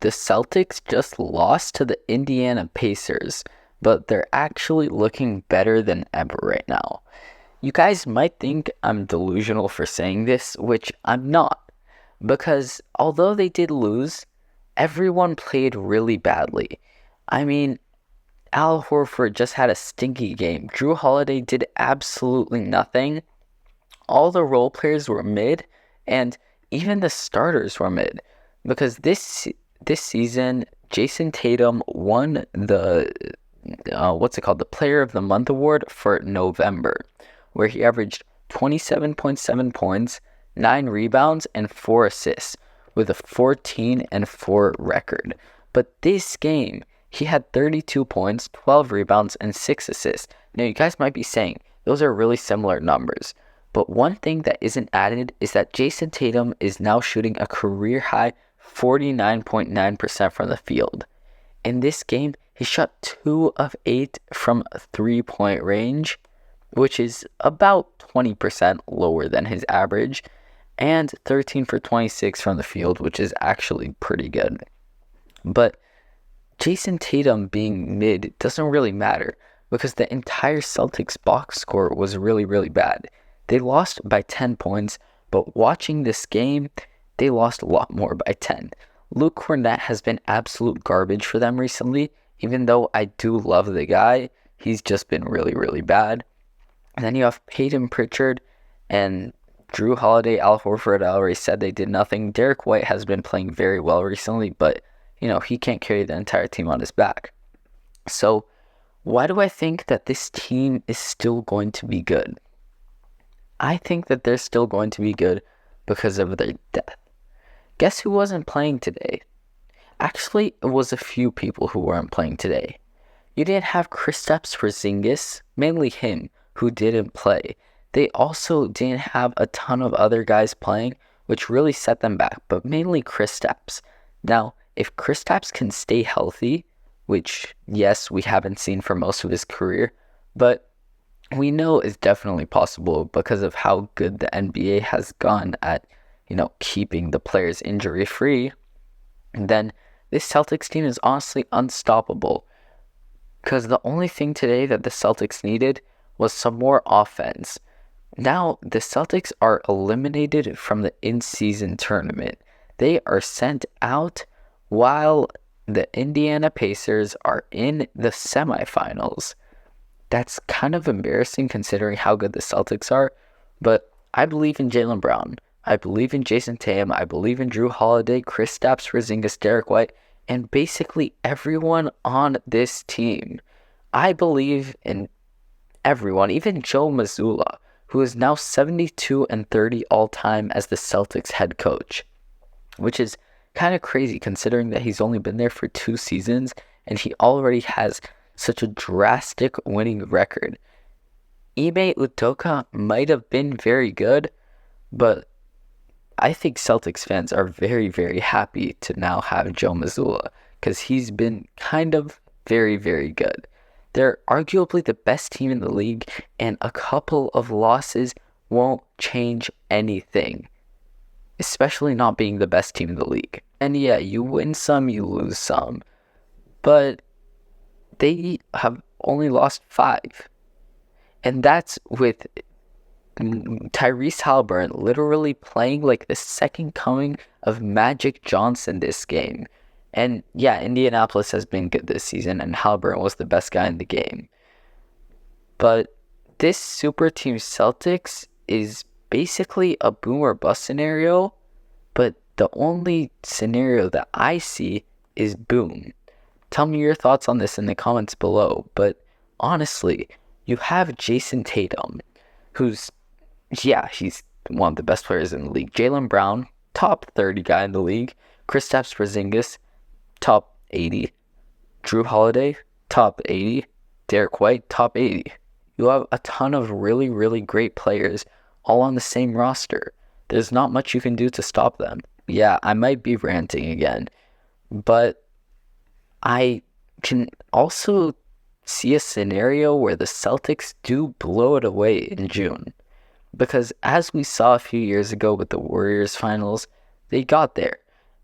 the Celtics just lost to the Indiana Pacers, but they're actually looking better than ever right now. You guys might think I'm delusional for saying this, which I'm not, because although they did lose, everyone played really badly. I mean, Al Horford just had a stinky game. Drew Holiday did absolutely nothing. All the role players were mid, and even the starters were mid. Because this season, Jason Tatum won the the Player of the Month award for November, where he averaged 27.7 points, 9 rebounds, and 4 assists, with a 14-4 record. But this game, he had 32 points, 12 rebounds, and 6 assists. Now, you guys might be saying, those are really similar numbers. But one thing that isn't added is that Jason Tatum is now shooting a career-high 49.9% from the field. In this game, he shot 2 of 8 from three-point range, which is about 20% lower than his average, and 13 for 26 from the field, which is actually pretty good. But Jason Tatum being mid doesn't really matter because the entire Celtics box score was really, really bad. They lost by 10 points, but watching this game, they lost a lot more by 10. Luke Cornett has been absolute garbage for them recently. Even though I do love the guy, he's just been really, really bad. And then you have Peyton Pritchard and Drew Holiday, Al Horford. I already said they did nothing. Derek White has been playing very well recently, but he can't carry the entire team on his back. So why do I think that this team is still going to be good? I think that they're still going to be good because of their depth. Guess who wasn't playing today? Actually, it was a few people who weren't playing today. You didn't have Kristaps Porzingis, mainly him, who didn't play. They also didn't have a ton of other guys playing, which really set them back, but mainly Kristaps. Now, if Kristaps can stay healthy, which, yes, we haven't seen for most of his career, but we know is definitely possible because of how good the NBA has gone at, keeping the players injury-free, then this Celtics team is honestly unstoppable. Because the only thing today that the Celtics needed was some more offense. Now, the Celtics are eliminated from the in-season tournament. They are sent out while the Indiana Pacers are in the semifinals. That's kind of embarrassing considering how good the Celtics are, but I believe in Jaylen Brown. I believe in Jason Tatum. I believe in Drew Holiday, Kristaps Porzingis, Derek White, and basically everyone on this team. I believe in everyone, even Joe Mazzulla, who is now 72-30 all-time as the Celtics head coach, which is kind of crazy considering that he's only been there for 2 seasons and he already has such a drastic winning record. Ime Udoka might have been very good, but I think Celtics fans are very, very happy to now have Joe Mazzulla because he's been kind of very, very good. They're arguably the best team in the league, and a couple of losses won't change anything, especially not being the best team in the league. And yeah, you win some, you lose some, but they have only lost 5. And that's with Tyrese Haliburton literally playing like the second coming of Magic Johnson this game. And yeah, Indianapolis has been good this season, and Haliburton was the best guy in the game. But this super team Celtics is basically a boom or bust scenario, but the only scenario that I see is boom. Tell me your thoughts on this in the comments below, but honestly, you have Jason Tatum, who's he's one of the best players in the league. Jaylen Brown, top 30 guy in the league. Kristaps Porzingis, top 80. Drew Holiday, top 80. Derek White, top 80. You have a ton of really, really great players all on the same roster. There's not much you can do to stop them. Yeah, I might be ranting again, but I can also see a scenario where the Celtics do blow it away in June. Because as we saw a few years ago with the Warriors finals, they got there.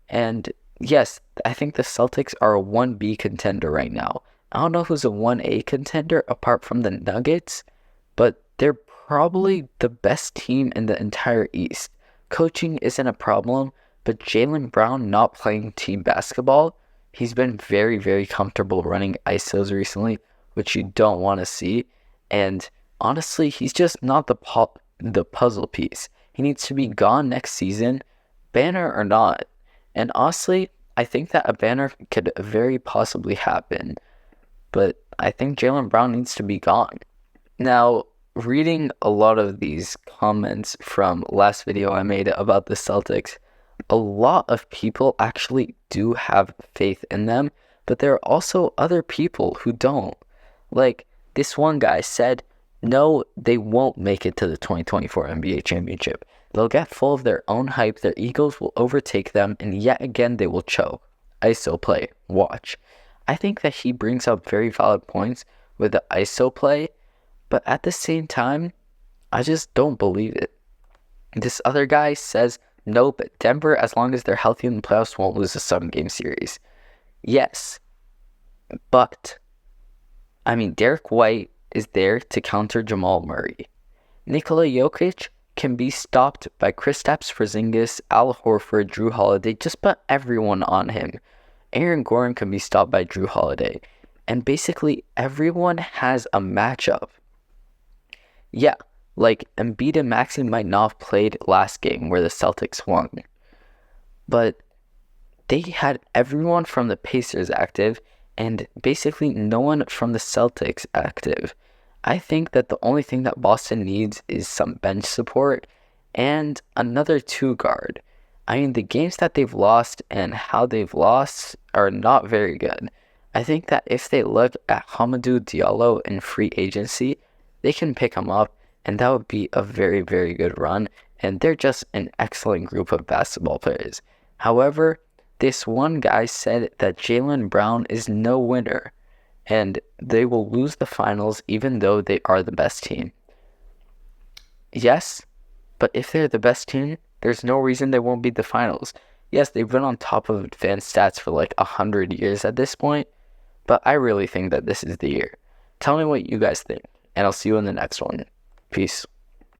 And yes, I think the Celtics are a 1B contender right now. I don't know who's a 1A contender apart from the Nuggets, but they're probably the best team in the entire East. Coaching isn't a problem, but Jaylen Brown not playing team basketball, he's been very, very comfortable running ISOs recently, which you don't want to see. And honestly, he's just not the puzzle piece. He needs to be gone next season, banner or not. And honestly, I think that a banner could very possibly happen, but I think Jaylen Brown needs to be gone. Now, reading a lot of these comments from last video I made about the Celtics, a lot of people actually do have faith in them, but there are also other people who don't. Like, this one guy said, no, they won't make it to the 2024 NBA championship. They'll get full of their own hype, their egos will overtake them, and yet again they will choke. ISO play, watch. I think that he brings up very valid points with the ISO play, but at the same time, I just don't believe it. This other guy says, nope, Denver, as long as they're healthy in the playoffs, won't lose a 7-game series. Yes, but, Derek White is there to counter Jamal Murray. Nikola Jokic can be stopped by Kristaps Porzingis, Al Horford, Drew Holiday, just put everyone on him. Aaron Gordon can be stopped by Drew Holiday. And basically everyone has a matchup. Yeah, like Embiid and Maxey might not have played last game where the Celtics won. But they had everyone from the Pacers active and basically no one from the Celtics active. I think that the only thing that Boston needs is some bench support and another 2-guard. The games that they've lost and how they've lost are not very good. I think that if they look at Hamidou Diallo in free agency, they can pick him up, and that would be a very, very good run, and they're just an excellent group of basketball players. However, this one guy said that Jaylen Brown is no winner, and they will lose the finals even though they are the best team. Yes, but if they're the best team, there's no reason they won't beat the finals. Yes, they've been on top of advanced stats for like 100 years at this point, but I really think that this is the year. Tell me what you guys think, and I'll see you in the next one. Peace.